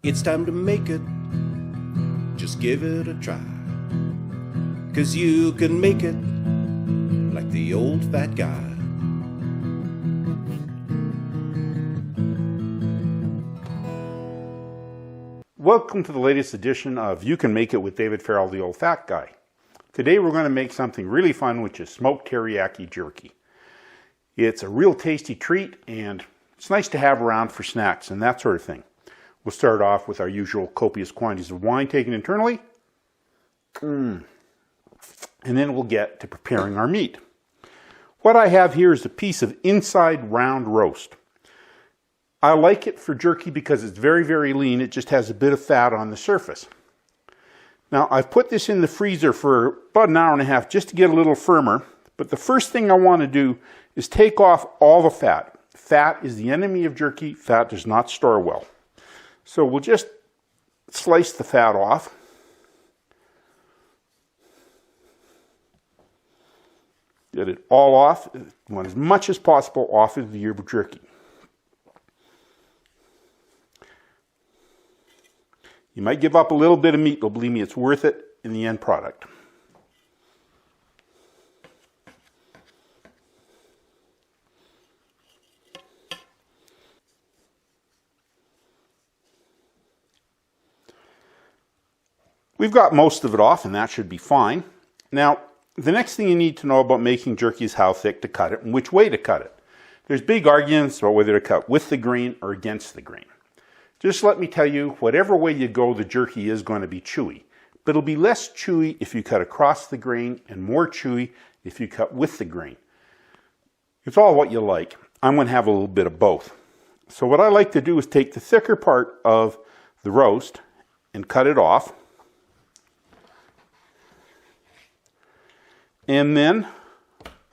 It's time to make it. Just give it a try. 'Cause you can make it like the old fat guy. Welcome to the latest edition of You Can Make It with David Farrell, the Old Fat Guy. Today we're going to make something really fun, which is smoked teriyaki jerky. It's a real tasty treat, and it's nice to have around for snacks and that sort of thing. We'll start off with our usual copious quantities of wine taken internally. And then we'll get to preparing our meat. What I have here is a piece of inside round roast. I like it for jerky because it's very, very lean. It just has a bit of fat on the surface. Now, I've put this in the freezer for about an hour and a half just to get a little firmer. But the first thing I want to do is take off all the fat. Fat is the enemy of jerky. Fat does not store well. So we'll just slice the fat off. Get it all off. You want as much as possible off of your jerky. You might give up a little bit of meat, but believe me, it's worth it in the end product. We've got most of it off, and that should be fine. Now, the next thing you need to know about making jerky is how thick to cut it and which way to cut it. There's big arguments about whether to cut with the grain or against the grain. Just let me tell you, whatever way you go, the jerky is going to be chewy. But it'll be less chewy if you cut across the grain and more chewy if you cut with the grain. It's all what you like. I'm going to have a little bit of both. So what I like to do is take the thicker part of the roast and cut it off. And then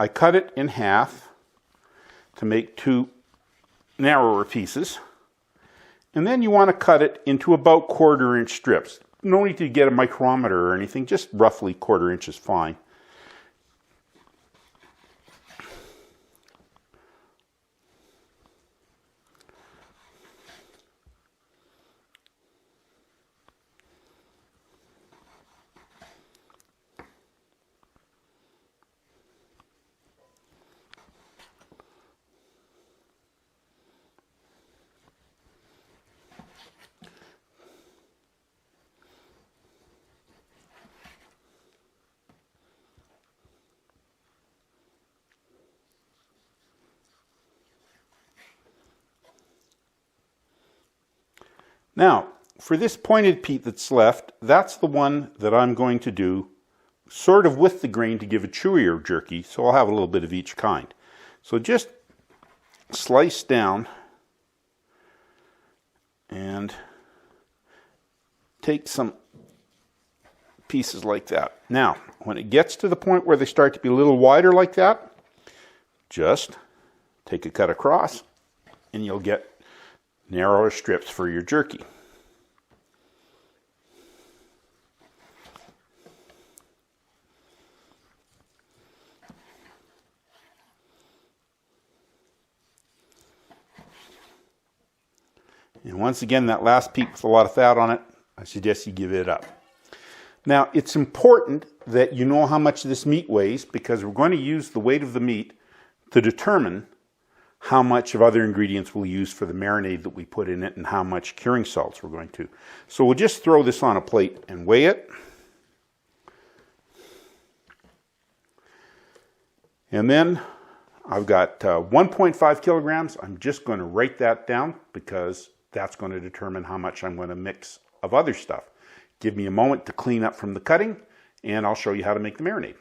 I cut it in half to make two narrower pieces. And then you want to cut it into about 1/4 inch strips. No need to get a micrometer or anything, just roughly 1/4 inch is fine. Now, for this pointed peat that's left, that's the one that I'm going to do sort of with the grain to give a chewier jerky, so I'll have a little bit of each kind. So just slice down and take some pieces like that. Now, when it gets to the point where they start to be a little wider like that, just take a cut across and you'll get narrower strips for your jerky. And once again, that last peak with a lot of fat on it, I suggest you give it up. Now, it's important that you know how much this meat weighs because we're going to use the weight of the meat to determine how much of other ingredients we'll use for the marinade that we put in it and how much curing salts we're going to. So we'll just throw this on a plate and weigh it. And then I've got 1.5 kilograms. I'm just going to write that down because that's going to determine how much I'm going to mix of other stuff. Give me a moment to clean up from the cutting and I'll show you how to make the marinade.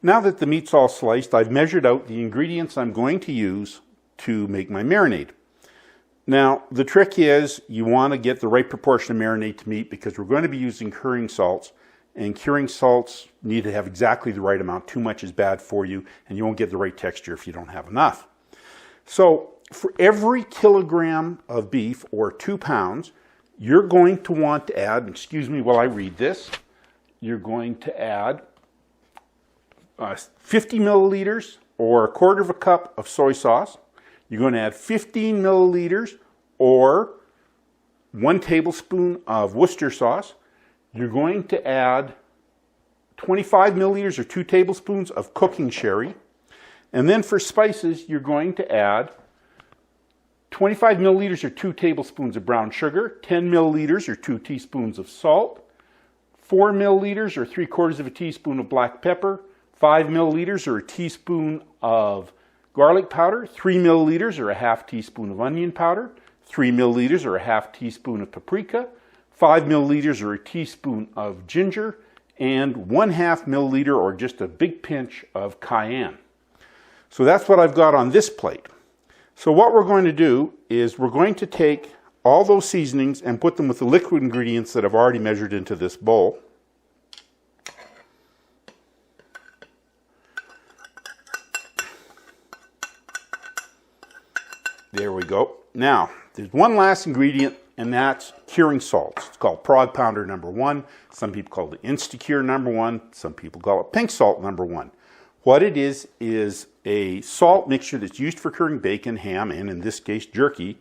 Now that the meat's all sliced, I've measured out the ingredients I'm going to use to make my marinade. Now, the trick is you want to get the right proportion of marinade to meat because we're going to be using curing salts, and curing salts need to have exactly the right amount. Too much is bad for you, and you won't get the right texture if you don't have enough. So, for every kilogram of beef, or 2 pounds, you're going to want to add, excuse me while I read this, you're going to add 50 milliliters or 1/4 cup of soy sauce. You're going to add 15 milliliters or 1 tablespoon of Worcester sauce. You're going to add 25 milliliters or 2 tablespoons of cooking sherry. And then for spices, you're going to add 25 milliliters or 2 tablespoons of brown sugar, 10 milliliters or 2 teaspoons of salt, 4 milliliters or 3/4 of a teaspoon of black pepper, 5 milliliters or a teaspoon of garlic powder, 3 milliliters or a half teaspoon of onion powder, 3 milliliters or a half teaspoon of paprika, 5 milliliters or a teaspoon of ginger, and 1/2 milliliter or just a big pinch of cayenne. So that's what I've got on this plate. So what we're going to do is we're going to take all those seasonings and put them with the liquid ingredients that I've already measured into this bowl. There we go. Now, there's one last ingredient, and that's curing salts. It's called Prague Pounder number 1. Some people call it Instacure number 1. Some people call it pink salt number 1. What it is a salt mixture that's used for curing bacon, ham, and in this case jerky,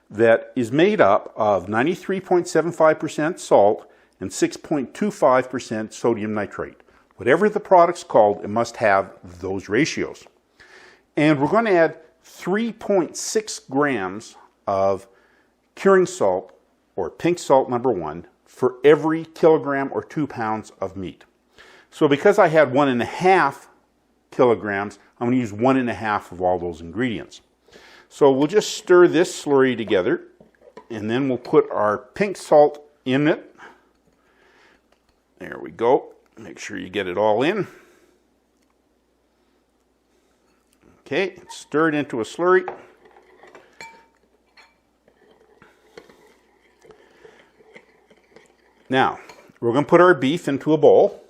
that is made up of 93.75% salt and 6.25% sodium nitrate. Whatever the product's called, it must have those ratios. And we're going to add 3.6 grams of curing salt, or pink salt number 1, for every kilogram or 2 pounds of meat. So because I had 1.5 kilograms, I'm going to use 1.5 of all those ingredients. So we'll just stir this slurry together, and then we'll put our pink salt in it. There we go. Make sure you get it all in. Okay, stir it into a slurry. Now, we're going to put our beef into a bowl.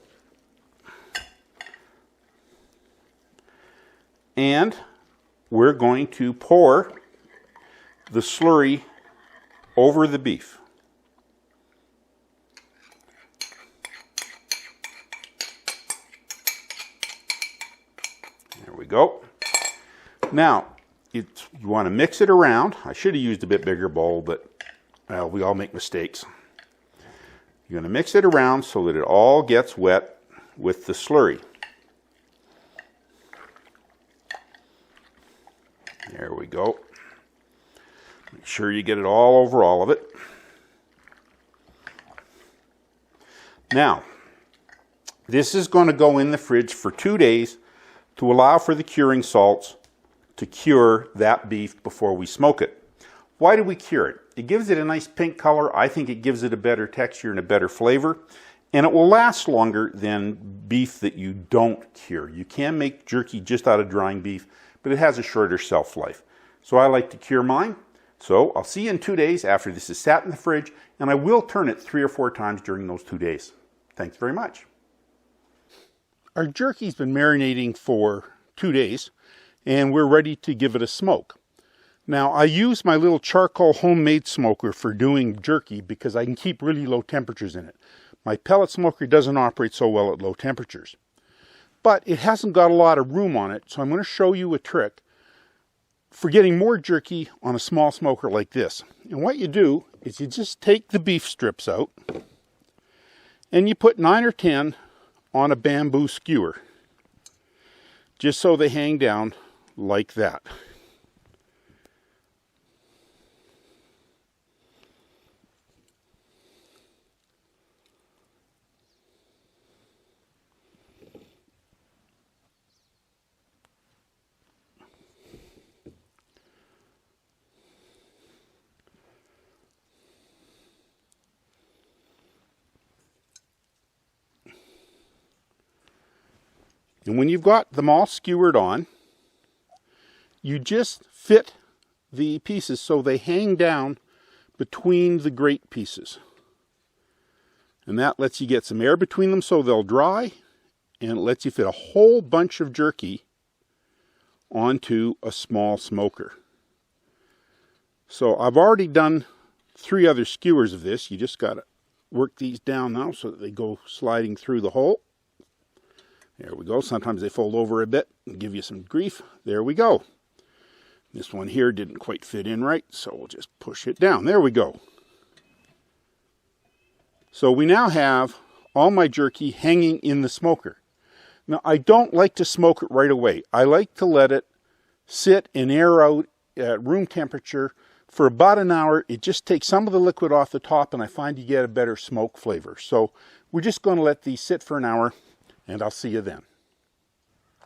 And we're going to pour the slurry over the beef. There we go. Now, you want to mix it around. I should have used a bit bigger bowl, but well, we all make mistakes. You're going to mix it around so that it all gets wet with the slurry. There we go. Make sure you get it all over all of it. Now, this is going to go in the fridge for 2 days to allow for the curing salts to cure that beef before we smoke it. Why do we cure it? It gives it a nice pink color. I think it gives it a better texture and a better flavor. And it will last longer than beef that you don't cure. You can make jerky just out of drying beef, but it has a shorter shelf life. So I like to cure mine. So I'll see you in 2 days after this is sat in the fridge, and I will turn it 3 or 4 times during those 2 days. Thanks very much. Our jerky's been marinating for 2 days, and we're ready to give it a smoke. Now, I use my little charcoal homemade smoker for doing jerky because I can keep really low temperatures in it. My pellet smoker doesn't operate so well at low temperatures. But it hasn't got a lot of room on it, so I'm going to show you a trick for getting more jerky on a small smoker like this. And what you do is you just take the beef strips out and you put 9 or 10 on a bamboo skewer, just so they hang down like that. And when you've got them all skewered on, you just fit the pieces so they hang down between the grate pieces. And that lets you get some air between them so they'll dry, and it lets you fit a whole bunch of jerky onto a small smoker. So I've already done 3 other skewers of this. You just got to work these down now so that they go sliding through the hole. There we go. Sometimes they fold over a bit and give you some grief. There we go. This one here didn't quite fit in right, so we'll just push it down. There we go. So we now have all my jerky hanging in the smoker. Now, I don't like to smoke it right away. I like to let it sit and air out at room temperature for about an hour. It just takes some of the liquid off the top, and I find you get a better smoke flavor. So we're just going to let these sit for an hour, and I'll see you then.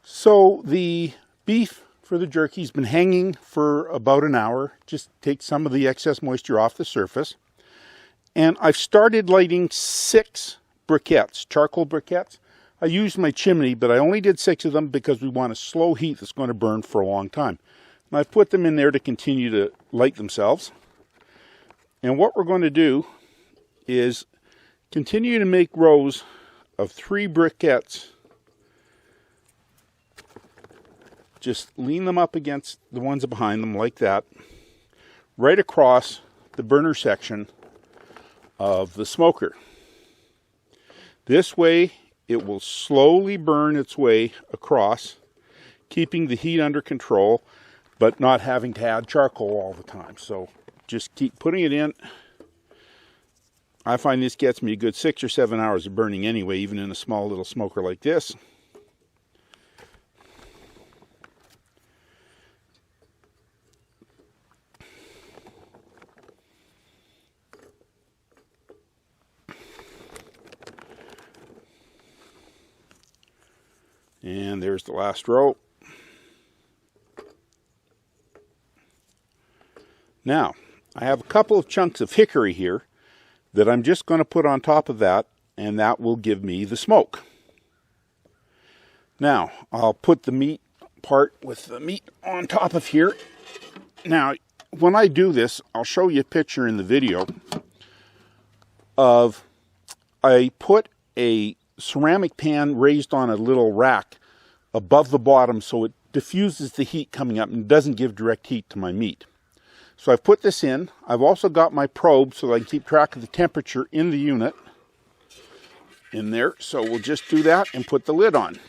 So the beef for the jerky has been hanging for about an hour. Just take some of the excess moisture off the surface. And I've started lighting 6 briquettes, charcoal briquettes. I used my chimney, but I only did 6 of them because we want a slow heat that's going to burn for a long time. And I've put them in there to continue to light themselves. And what we're going to do is continue to make rows of 3 briquettes. Just lean them up against the ones behind them like that, right across the burner section of the smoker. This way it will slowly burn its way across, keeping the heat under control, but not having to add charcoal all the time. So just keep putting it in. I find this gets me a good 6 or 7 hours of burning anyway, even in a small little smoker like this. And there's the last row. Now, I have a couple of chunks of hickory here that I'm just going to put on top of that, and that will give me the smoke. Now, I'll put the meat part with the meat on top of here. Now, when I do this, I'll show you a picture in the video of I put a ceramic pan raised on a little rack above the bottom so it diffuses the heat coming up and doesn't give direct heat to my meat. So I've put this in. I've also got my probe so that I can keep track of the temperature in the unit in there. So we'll just do that and put the lid on.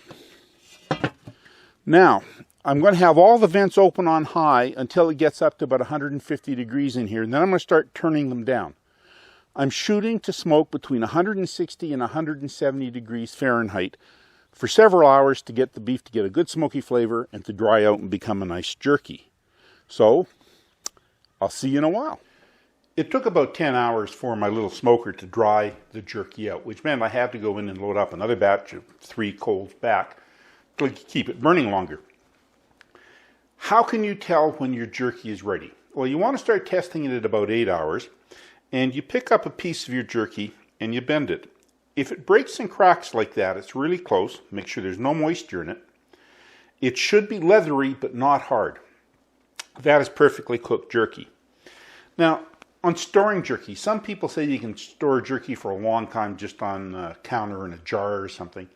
Now, I'm going to have all the vents open on high until it gets up to about 150 degrees in here, and then I'm going to start turning them down. I'm shooting to smoke between 160 and 170 degrees Fahrenheit for several hours to get the beef to get a good smoky flavor and to dry out and become a nice jerky. So, I'll see you in a while. It took about 10 hours for my little smoker to dry the jerky out, which meant I had to go in and load up another batch of 3 coals back to keep it burning longer. How can you tell when your jerky is ready? Well, you want to start testing it at about 8 hours. And you pick up a piece of your jerky and you bend it. If it breaks and cracks like that, it's really close. Make sure there's no moisture in it. It should be leathery but not hard. That is perfectly cooked jerky. Now, on storing jerky, some people say you can store jerky for a long time just on a counter in a jar or something.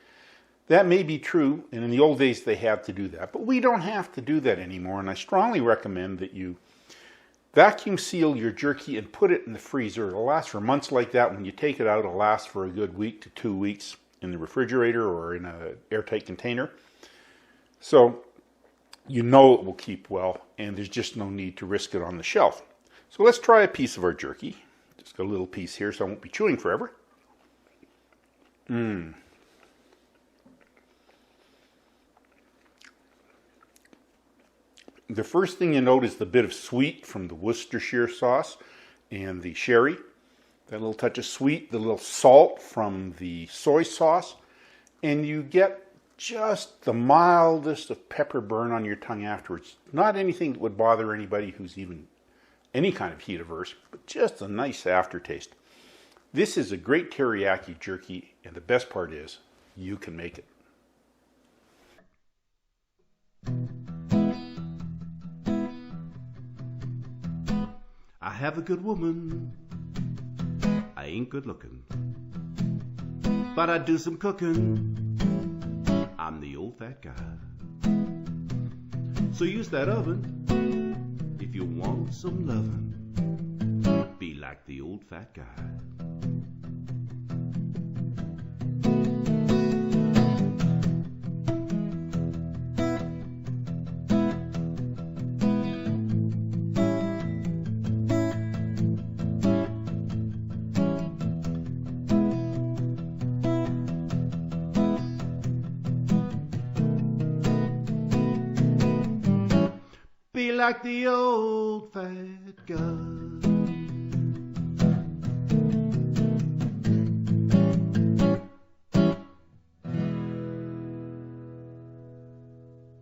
That may be true, and in the old days they had to do that. But we don't have to do that anymore, and I strongly recommend that you vacuum seal your jerky and put it in the freezer. It'll last for months like that. When you take it out, it'll last for a good week to 2 weeks in the refrigerator or in an airtight container. So you know it will keep well, and there's just no need to risk it on the shelf. So let's try a piece of our jerky. Just got a little piece here so I won't be chewing forever. The first thing you note is the bit of sweet from the Worcestershire sauce and the sherry. That little touch of sweet, the little salt from the soy sauce. And you get just the mildest of pepper burn on your tongue afterwards. Not anything that would bother anybody who's even any kind of heat averse, but just a nice aftertaste. This is a great teriyaki jerky, and the best part is you can make it. I have a good woman, I ain't good looking, but I do some cooking, I'm the old fat guy. So use that oven if you want some lovin', be like the old fat guy. like the old fat guy.